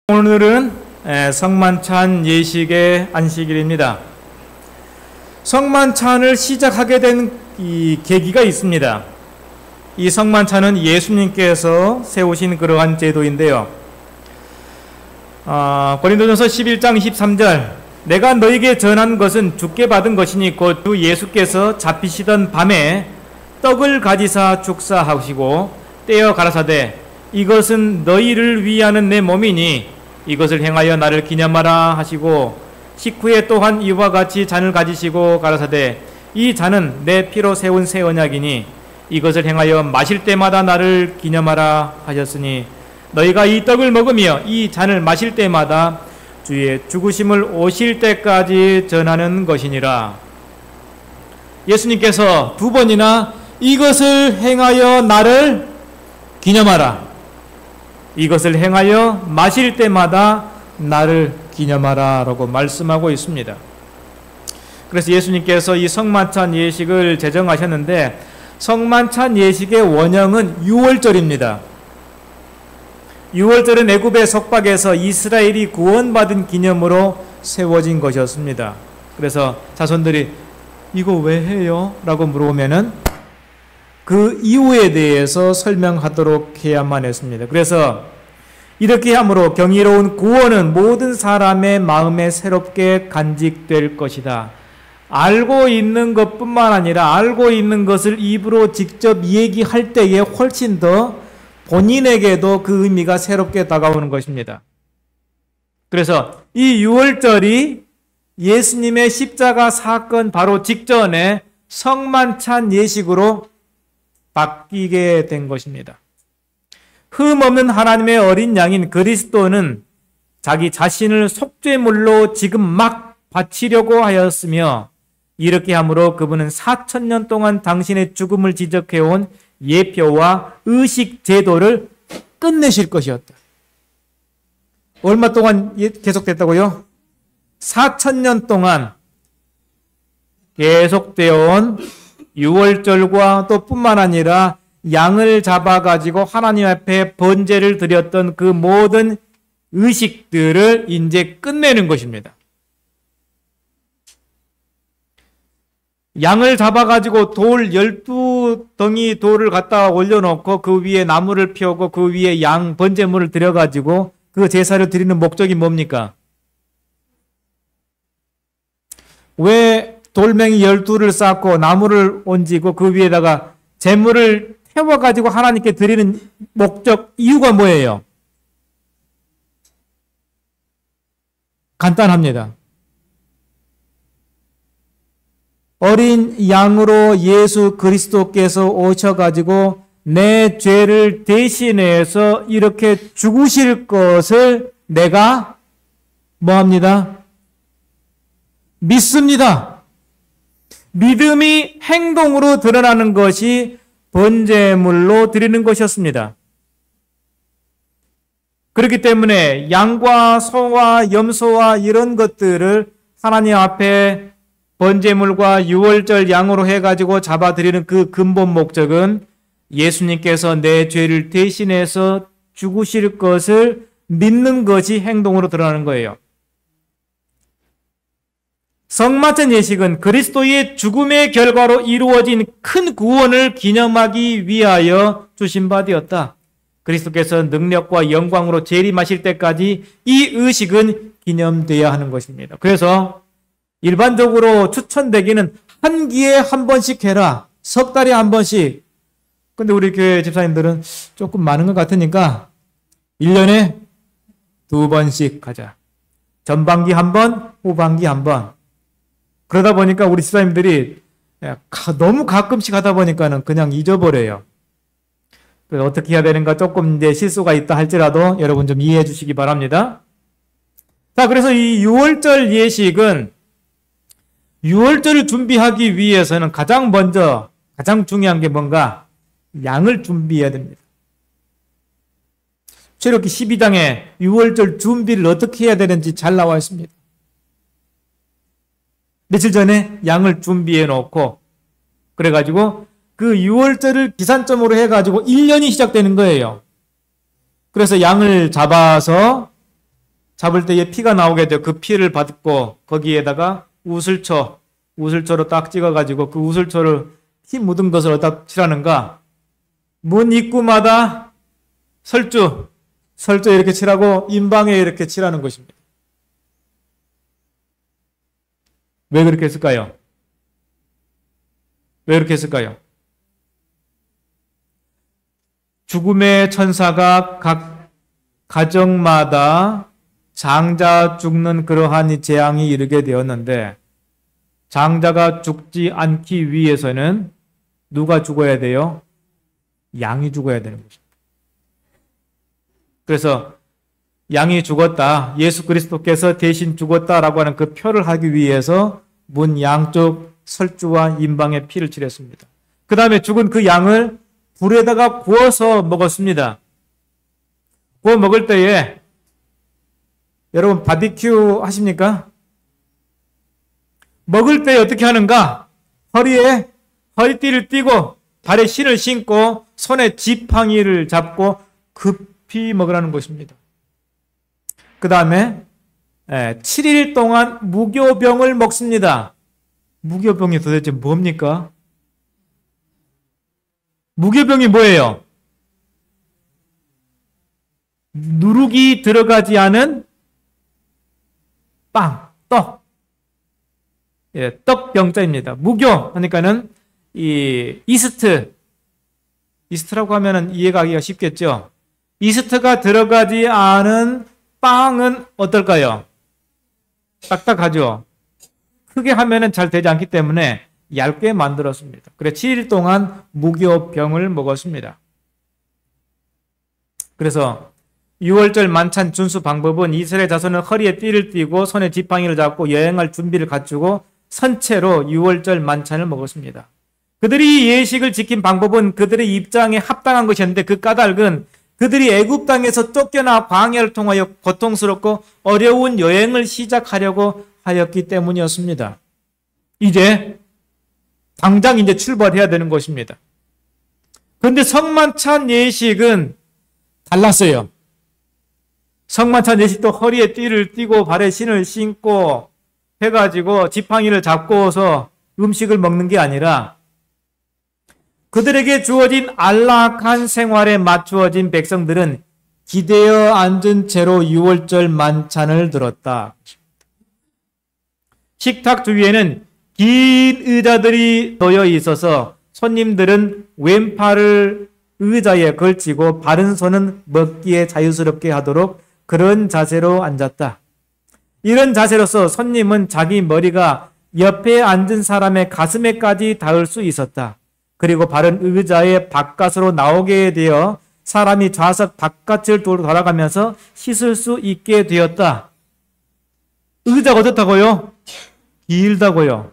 오늘은 성만찬 예식의 안식일입니다. 성만찬을 시작하게 된 이 계기가 있습니다. 이 성만찬은 예수님께서 세우신 그러한 제도인데요. 고린도전서 11장 23절 내가 너에게 전한 것은 주께 받은 것이니 곧 주 예수께서 잡히시던 밤에 떡을 가지사 축사하시고 떼어 가라사대 이것은 너희를 위하는 내 몸이니 이것을 행하여 나를 기념하라 하시고 식후에 또한 이와 같이 잔을 가지시고 가라사대 이 잔은 내 피로 세운 새 언약이니 이것을 행하여 마실 때마다 나를 기념하라 하셨으니 너희가 이 떡을 먹으며 이 잔을 마실 때마다 주의 죽으심을 오실 때까지 전하는 것이니라. 예수님께서 두 번이나 이것을 행하여 나를 기념하라, 이것을 행하여 마실 때마다 나를 기념하라 라고 말씀하고 있습니다. 그래서 예수님께서 이 성만찬 예식을 제정하셨는데 성만찬 예식의 원형은 유월절입니다. 유월절은 애굽의 속박에서 이스라엘이 구원받은 기념으로 세워진 것이었습니다. 그래서 자손들이 이거 왜 해요? 라고 물어보면은 그 이유에 대해서 설명하도록 해야만 했습니다. 그래서 이렇게 함으로 경이로운 구원은 모든 사람의 마음에 새롭게 간직될 것이다. 알고 있는 것뿐만 아니라 알고 있는 것을 입으로 직접 얘기할 때에 훨씬 더 본인에게도 그 의미가 새롭게 다가오는 것입니다. 그래서 이 유월절이 예수님의 십자가 사건 바로 직전에 성만찬 예식으로 바뀌게 된 것입니다. 흠없는 하나님의 어린 양인 그리스도는 자기 자신을 속죄물로 지금 막 바치려고 하였으며 이렇게 함으로 그분은 4,000년 동안 당신의 죽음을 지적해온 예표와 의식 제도를 끝내실 것이었다. 얼마 동안 계속됐다고요? 4,000년 동안 계속되어온 유월절과 또 뿐만 아니라 양을 잡아가지고 하나님 앞에 번제를 드렸던 그 모든 의식들을 이제 끝내는 것입니다. 양을 잡아가지고 돌 12덩이 돌을 갖다 올려놓고 그 위에 나무를 피우고 그 위에 양 번제물을 드려가지고 그 제사를 드리는 목적이 뭡니까? 왜 돌멩이 12를 쌓고 나무를 얹고 그 위에다가 제물을 태워가지고 하나님께 드리는 목적, 이유가 뭐예요? 간단합니다. 어린 양으로 예수 그리스도께서 오셔가지고 내 죄를 대신해서 이렇게 죽으실 것을 내가 뭐합니다? 믿습니다. 믿음이 행동으로 드러나는 것이 번제물로 드리는 것이었습니다. 그렇기 때문에 양과 소와 염소와 이런 것들을 하나님 앞에 번제물과 유월절 양으로 해가지고 잡아드리는 그 근본 목적은 예수님께서 내 죄를 대신해서 죽으실 것을 믿는 것이 행동으로 드러나는 거예요. 성만찬 예식은 그리스도의 죽음의 결과로 이루어진 큰 구원을 기념하기 위하여 주신 바 되었다. 그리스도께서 능력과 영광으로 재림하실 때까지 이 의식은 기념되어야 하는 것입니다. 그래서 일반적으로 추천되기는 한 기에 한 번씩 해라. 석 달에 한 번씩. 근데 우리 교회 집사님들은 조금 많은 것 같으니까 1년에 2번씩 하자. 전반기 한 번, 후반기 한 번. 그러다 보니까 우리 집사님들이 너무 가끔씩 하다 보니까는 그냥 잊어버려요. 그래서 어떻게 해야 되는가 조금 이제 실수가 있다 할지라도 여러분 좀 이해해 주시기 바랍니다. 자, 그래서 이 유월절 예식은 유월절을 준비하기 위해서는 가장 먼저 가장 중요한 게 뭔가? 양을 준비해야 됩니다. 출애굽기 12장에 유월절 준비를 어떻게 해야 되는지 잘 나와 있습니다. 며칠 전에 양을 준비해 놓고 그래가지고 그 유월절을 기산점으로 해가지고 1년이 시작되는 거예요. 그래서 양을 잡아서 잡을 때에 피가 나오게 돼요. 그 피를 받고 거기에다가 우슬초로 딱 찍어가지고 그 우슬초를 피 묻은 것을 어디다 칠하는가? 문 입구마다 설주 이렇게 칠하고 임방에 이렇게 칠하는 것입니다. 왜 그렇게 했을까요? 왜 그렇게 했을까요? 죽음의 천사가 각 가정마다 장자 죽는 그러한 이 재앙이 이르게 되었는데 장자가 죽지 않기 위해서는 누가 죽어야 돼요? 양이 죽어야 되는 것입니다. 그래서 양이 죽었다, 예수 그리스도께서 대신 죽었다라고 하는 그 표를 하기 위해서 문 양쪽 설주와 임방에 피를 칠했습니다. 그 다음에 죽은 그 양을 불에다가 구워서 먹었습니다. 구워 먹을 때에 여러분 바비큐 하십니까? 먹을 때 어떻게 하는가? 허리에 허리띠를 띠고 발에 신을 신고 손에 지팡이를 잡고 급히 먹으라는 것입니다. 그 다음에 7일 동안 무교병을 먹습니다. 무교병이 도대체 뭡니까? 무교병이 뭐예요? 누룩이 들어가지 않은 빵, 떡. 떡병자입니다. 무교 하니까는 이 이스트라고 하면은 이해가기가 쉽겠죠. 이스트가 들어가지 않은 빵은 어떨까요? 딱딱하죠. 크게 하면은 잘 되지 않기 때문에 얇게 만들었습니다. 그래 7일 동안 무교병을 먹었습니다. 그래서 6월절 만찬 준수 방법은 이스라엘 자손은 허리에 띠를 띠고 손에 지팡이를 잡고 여행할 준비를 갖추고 선체로 6월절 만찬을 먹었습니다. 그들이 예식을 지킨 방법은 그들의 입장에 합당한 것이었는데 그 까닭은 그들이 애굽 땅에서 쫓겨나 광야를 통하여 고통스럽고 어려운 여행을 시작하려고 하였기 때문이었습니다. 당장 이제 출발해야 되는 것입니다. 그런데 성만찬 예식은 달랐어요. 성만찬 예식도 허리에 띠를 띠고 발에 신을 신고 해가지고 지팡이를 잡고서 음식을 먹는 게 아니라 그들에게 주어진 안락한 생활에 맞추어진 백성들은 기대어 앉은 채로 6월절 만찬을 들었다. 식탁 주위에는 긴 의자들이 놓여 있어서 손님들은 왼팔을 의자에 걸치고 바른 손은 먹기에 자유스럽게 하도록 그런 자세로 앉았다. 이런 자세로서 손님은 자기 머리가 옆에 앉은 사람의 가슴에까지 닿을 수 있었다. 그리고 바른 의자의 바깥으로 나오게 되어 사람이 좌석 바깥을 돌아가면서 씻을 수 있게 되었다. 의자가 어떻다고요? 길다고요.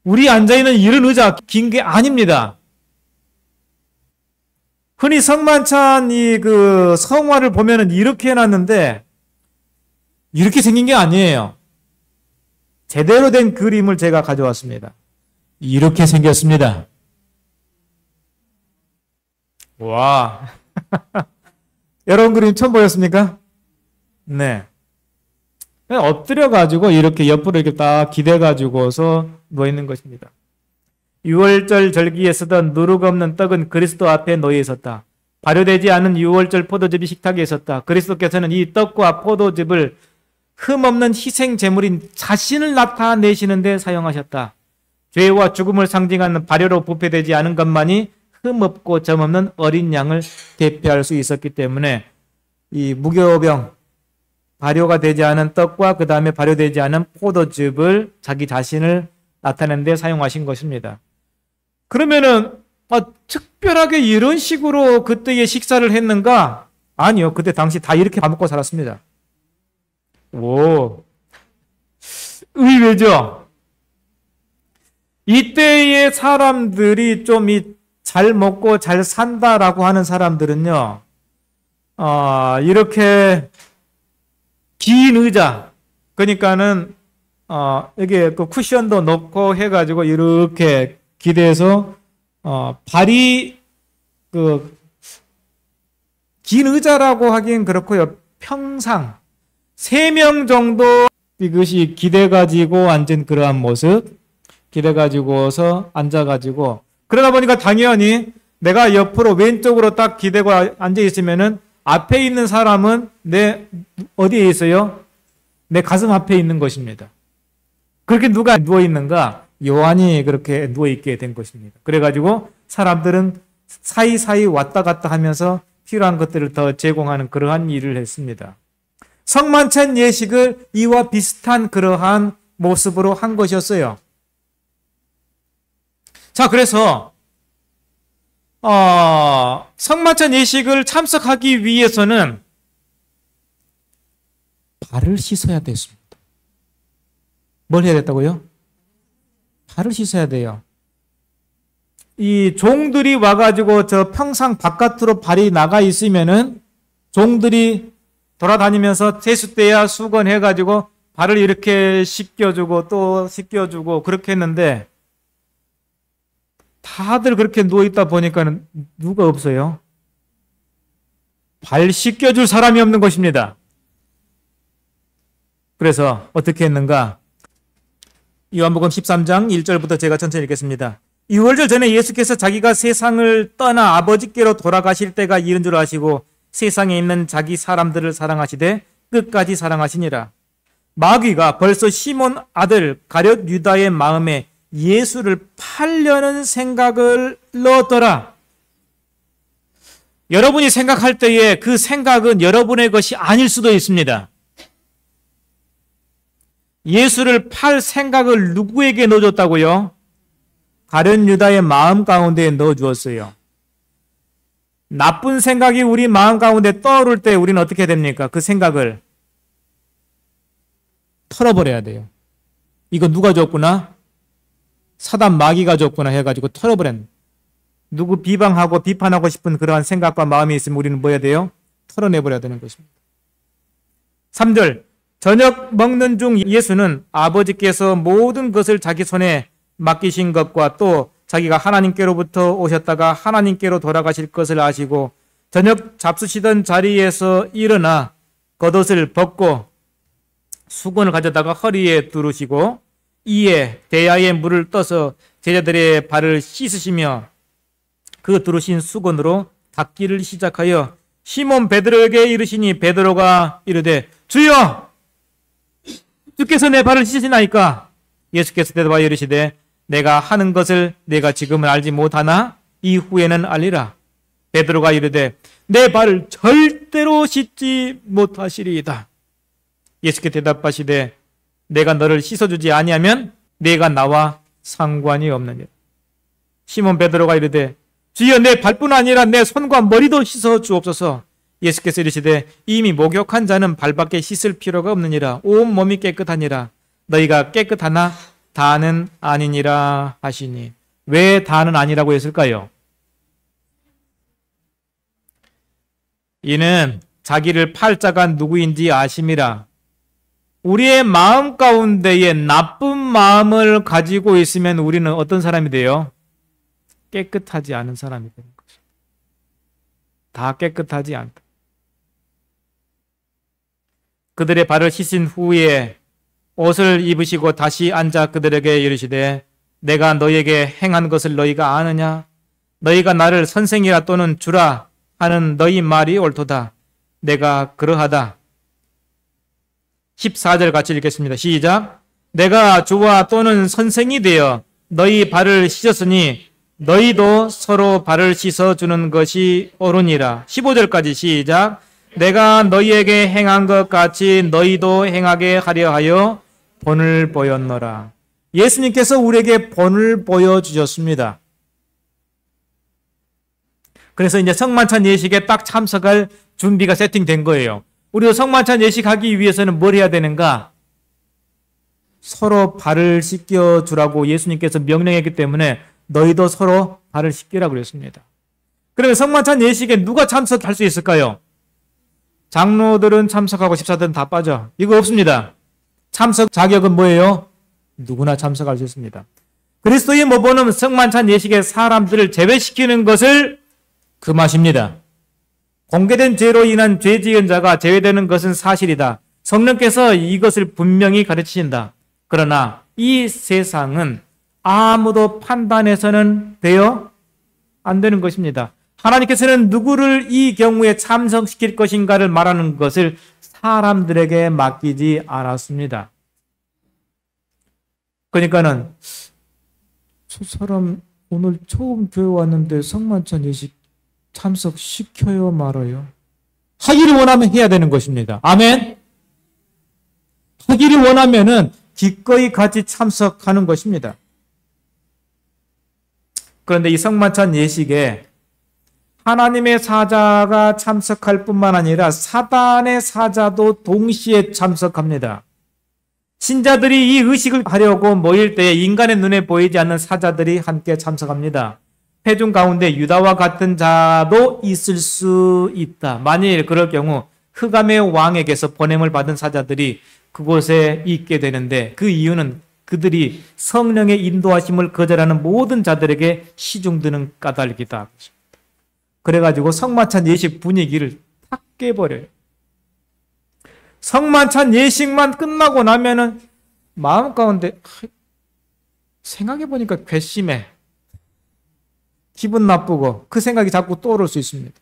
우리 앉아있는 이런 의자 긴 게 아닙니다. 흔히 성만찬 그 성화를 보면은 이렇게 해놨는데 이렇게 생긴 게 아니에요. 제대로 된 그림을 제가 가져왔습니다. 이렇게 생겼습니다. 와. 여러분 그림 처음 보셨습니까? 네. 엎드려가지고 이렇게 옆으로 이렇게 딱 기대가지고서 누워있는 것입니다. 6월절 절기에 쓰던 누룩 없는 떡은 그리스도 앞에 놓여 있었다. 발효되지 않은 6월절 포도즙이 식탁에 있었다. 그리스도께서는 이 떡과 포도즙을 흠없는 희생 제물인 자신을 나타내시는 데 사용하셨다. 죄와 죽음을 상징하는 발효로 부패되지 않은 것만이 흠없고 점없는 어린 양을 대표할 수 있었기 때문에 이 무교병, 발효가 되지 않은 떡과 그 다음에 발효되지 않은 포도즙을 자기 자신을 나타내는 데 사용하신 것입니다. 그러면은 특별하게 이런 식으로 그때의 식사를 했는가? 아니요. 그때 당시 다 이렇게 밥 먹고 살았습니다. 오, 의외죠? 이때의 사람들이 좀 잘 먹고 잘 산다라고 하는 사람들은요, 이렇게 긴 의자, 그러니까는 여기 그 쿠션도 놓고 해가지고 이렇게 기대서 발이 긴 의자라고 하기엔 그렇고요. 평상 3명 정도 이것이 기대가지고 앉은 그러한 모습, 기대가지고서 앉아가지고, 그러다 보니까 당연히 내가 옆으로 왼쪽으로 딱 기대고 앉아있으면은 앞에 있는 사람은 내 어디에 있어요? 내 가슴 앞에 있는 것입니다. 그렇게 누가 누워있는가? 요한이 그렇게 누워있게 된 것입니다. 그래가지고 사람들은 사이사이 왔다 갔다 하면서 필요한 것들을 더 제공하는 그러한 일을 했습니다. 성만찬 예식을 이와 비슷한 그러한 모습으로 한 것이었어요. 자, 그래서 성만찬 예식을 참석하기 위해서는 발을 씻어야 됐습니다. 뭘 해야 됐다고요? 발을 씻어야 돼요. 이 종들이 와가지고 저 평상 바깥으로 발이 나가 있으면은 종들이 돌아다니면서 세숫대야 수건해가지고 발을 이렇게 씻겨주고 또 씻겨주고 그렇게 했는데 다들 그렇게 누워있다 보니까는 누가 없어요? 발 씻겨줄 사람이 없는 것입니다. 그래서 어떻게 했는가? 요한복음 13장 1절부터 제가 천천히 읽겠습니다. 유월절 전에 예수께서 자기가 세상을 떠나 아버지께로 돌아가실 때가 이른 줄 아시고 세상에 있는 자기 사람들을 사랑하시되 끝까지 사랑하시니라. 마귀가 벌써 시몬 아들 가룟 유다의 마음에 예수를 팔려는 생각을 넣었더라. 여러분이 생각할 때에 그 생각은 여러분의 것이 아닐 수도 있습니다. 예수를 팔 생각을 누구에게 넣어줬다고요? 가룟 유다의 마음 가운데 넣어주었어요. 나쁜 생각이 우리 마음 가운데 떠오를 때 우리는 어떻게 됩니까? 그 생각을 털어버려야 돼요. 이거 누가 줬구나? 사단 마귀가 줬구나 해가지고 털어버린, 누구 비방하고 비판하고 싶은 그러한 생각과 마음이 있으면 우리는 뭐 해야 돼요? 털어내버려야 되는 것입니다. 3절, 저녁 먹는 중 예수는 아버지께서 모든 것을 자기 손에 맡기신 것과 또 자기가 하나님께로부터 오셨다가 하나님께로 돌아가실 것을 아시고 저녁 잡수시던 자리에서 일어나 겉옷을 벗고 수건을 가져다가 허리에 두르시고 이에 대야에 물을 떠서 제자들의 발을 씻으시며 그 두르신 수건으로 닦기를 시작하여 시몬 베드로에게 이르시니 베드로가 이르되 주여 주께서 내 발을 씻으시나이까? 예수께서 대답하여 이르시되 내가 하는 것을 내가 지금은 알지 못하나 이후에는 알리라. 베드로가 이르되 내 발을 절대로 씻지 못하시리이다. 예수께 대답하시되 내가 너를 씻어주지 아니하면 내가 나와 상관이 없느니라. 시몬 베드로가 이르되 주여 내 발뿐 아니라 내 손과 머리도 씻어 주옵소서. 예수께서 이르시되 이미 목욕한 자는 발밖에 씻을 필요가 없느니라. 온 몸이 깨끗하니라. 너희가 깨끗하나 다는 아니니라 하시니. 왜 다는 아니라고 했을까요? 이는 자기를 팔 자가 누구인지 아심이라. 우리의 마음 가운데에 나쁜 마음을 가지고 있으면 우리는 어떤 사람이 돼요? 깨끗하지 않은 사람이 되는 것입니다. 다 깨끗하지 않다. 그들의 발을 씻은 후에 옷을 입으시고 다시 앉아 그들에게 이르시되 내가 너희에게 행한 것을 너희가 아느냐? 너희가 나를 선생이라 또는 주라 하는 너희 말이 옳도다. 내가 그러하다. 14절 같이 읽겠습니다. 시작. 내가 주와 또는 선생이 되어 너희 발을 씻었으니 너희도 서로 발을 씻어주는 것이 옳으니라. 15절까지 시작. 내가 너희에게 행한 것 같이 너희도 행하게 하려 하여 본을 보였노라. 예수님께서 우리에게 본을 보여주셨습니다. 그래서 이제 성만찬 예식에 딱 참석할 준비가 세팅된 거예요. 우리도 성만찬 예식하기 위해서는 뭘 해야 되는가? 서로 발을 씻겨주라고 예수님께서 명령했기 때문에 너희도 서로 발을 씻기라고 그랬습니다. 그러면 성만찬 예식에 누가 참석할 수 있을까요? 장로들은 참석하고 집사들은 다 빠져. 이거 없습니다. 참석 자격은 뭐예요? 누구나 참석할 수 있습니다. 그리스도의 모범은 성만찬 예식에 사람들을 제외시키는 것을 금하십니다. 공개된 죄로 인한 죄 지은 자가 제외되는 것은 사실이다. 성령께서 이것을 분명히 가르치신다. 그러나 이 세상은 아무도 판단해서는 되어 안 되는 것입니다. 하나님께서는 누구를 이 경우에 참석시킬 것인가를 말하는 것을 사람들에게 맡기지 않았습니다. 그러니까는 저 사람 오늘 처음 교회 왔는데 성만찬 예식 참석시켜요 말아요? 하기를 원하면 해야 되는 것입니다. 아멘. 하기를 원하면은 기꺼이 같이 참석하는 것입니다. 그런데 이 성만찬 예식에 하나님의 사자가 참석할 뿐만 아니라 사단의 사자도 동시에 참석합니다. 신자들이 이 의식을 하려고 모일 때 인간의 눈에 보이지 않는 사자들이 함께 참석합니다. 회중 가운데 유다와 같은 자도 있을 수 있다. 만일 그럴 경우 흑암의 왕에게서 보냄을 받은 사자들이 그곳에 있게 되는데 그 이유는 그들이 성령의 인도하심을 거절하는 모든 자들에게 시중드는 까닭이다. 그래가지고 성만찬 예식 분위기를 탁 깨버려요. 성만찬 예식만 끝나고 나면은 마음 가운데 생각해보니까 괘씸해. 기분 나쁘고 그 생각이 자꾸 떠오를 수 있습니다.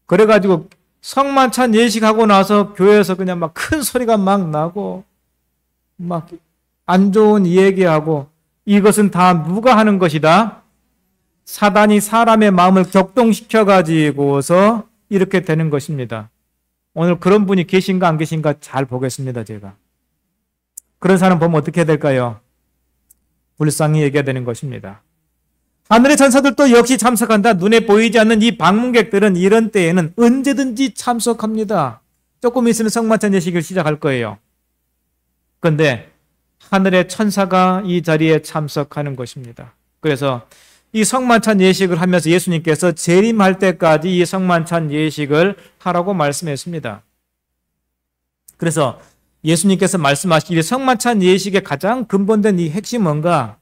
그래가지고 성만찬 예식하고 나서 교회에서 그냥 막 큰 소리가 막 나고 막 안 좋은 얘기하고 이것은 다 누가 하는 것이다? 사단이 사람의 마음을 격동시켜가지고서 이렇게 되는 것입니다. 오늘 그런 분이 계신가 안 계신가 잘 보겠습니다. 제가. 그런 사람 보면 어떻게 될까요? 불쌍히 얘기해야 되는 것입니다. 하늘의 천사들도 역시 참석한다. 눈에 보이지 않는 이 방문객들은 이런 때에는 언제든지 참석합니다. 조금 있으면 성만찬 예식을 시작할 거예요. 그런데 하늘의 천사가 이 자리에 참석하는 것입니다. 그래서 이 성만찬 예식을 하면서 예수님께서 재림할 때까지 이 성만찬 예식을 하라고 말씀했습니다. 그래서 예수님께서 말씀하시기를 성만찬 예식의 가장 근본된 이 핵심은 뭔가?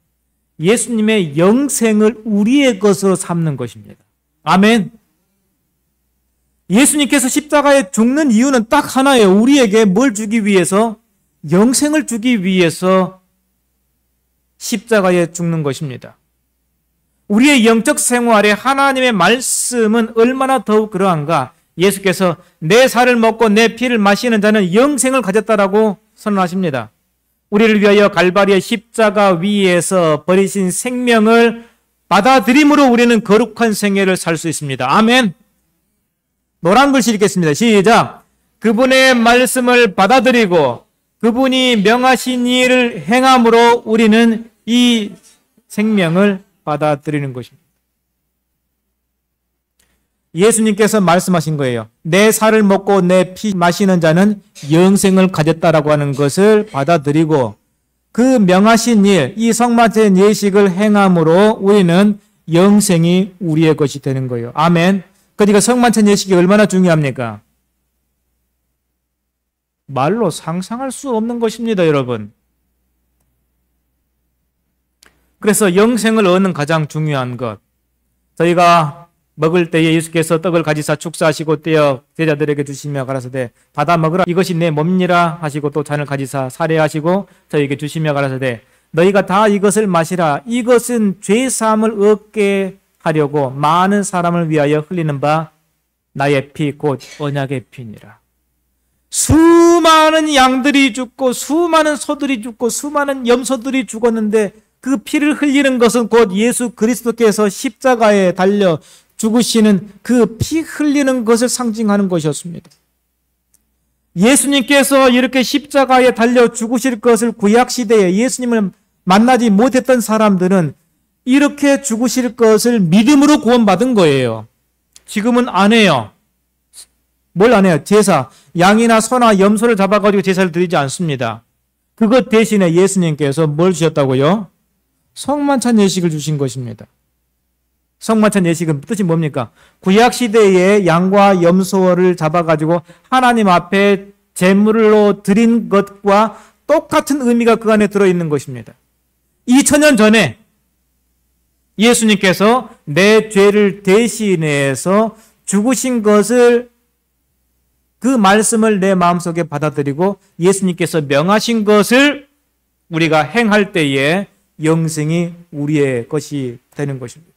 예수님의 영생을 우리의 것으로 삼는 것입니다. 아멘. 예수님께서 십자가에 죽는 이유는 딱 하나예요. 우리에게 뭘 주기 위해서? 영생을 주기 위해서 십자가에 죽는 것입니다. 우리의 영적 생활에 하나님의 말씀은 얼마나 더욱 그러한가? 예수께서 내 살을 먹고 내 피를 마시는 자는 영생을 가졌다라고 선언하십니다. 우리를 위하여 갈바리의 십자가 위에서 버리신 생명을 받아들임으로 우리는 거룩한 생애를 살 수 있습니다. 아멘. 노란 글씨 읽겠습니다. 시작. 그분의 말씀을 받아들이고 그분이 명하신 일을 행함으로 우리는 이 생명을 받아들이는 것입니다. 예수님께서 말씀하신 거예요. 내 살을 먹고 내 피 마시는 자는 영생을 가졌다라고 하는 것을 받아들이고 그 명하신 일, 이 성만찬 예식을 행함으로 우리는 영생이 우리의 것이 되는 거예요. 아멘. 그러니까 성만찬 예식이 얼마나 중요합니까? 말로 상상할 수 없는 것입니다, 여러분. 그래서 영생을 얻는 가장 중요한 것. 저희가 먹을 때에 예수께서 떡을 가지사 축사하시고 떼어 제자들에게 주시며 가라사대 받아 먹으라 이것이 내 몸이라 하시고 또 잔을 가지사 살해하시고 저에게 주시며 가라사대 너희가 다 이것을 마시라 이것은 죄사함을 얻게 하려고 많은 사람을 위하여 흘리는 바 나의 피 곧 언약의 피니라. 수많은 양들이 죽고 수많은 소들이 죽고 수많은 염소들이 죽었는데 그 피를 흘리는 것은 곧 예수 그리스도께서 십자가에 달려 죽으시는 그 피 흘리는 것을 상징하는 것이었습니다. 예수님께서 이렇게 십자가에 달려 죽으실 것을 구약시대에 예수님을 만나지 못했던 사람들은 이렇게 죽으실 것을 믿음으로 구원받은 거예요. 지금은 안 해요. 뭘 안 해요? 제사, 양이나 소나 염소를 잡아가지고 제사를 드리지 않습니다. 그것 대신에 예수님께서 뭘 주셨다고요? 성만찬 예식을 주신 것입니다. 성만찬 예식은 뜻이 뭡니까? 구약시대에 양과 염소를 잡아가지고 하나님 앞에 제물로 드린 것과 똑같은 의미가 그 안에 들어있는 것입니다. 2000년 전에 예수님께서 내 죄를 대신해서 죽으신 것을 그 말씀을 내 마음속에 받아들이고 예수님께서 명하신 것을 우리가 행할 때에 영생이 우리의 것이 되는 것입니다.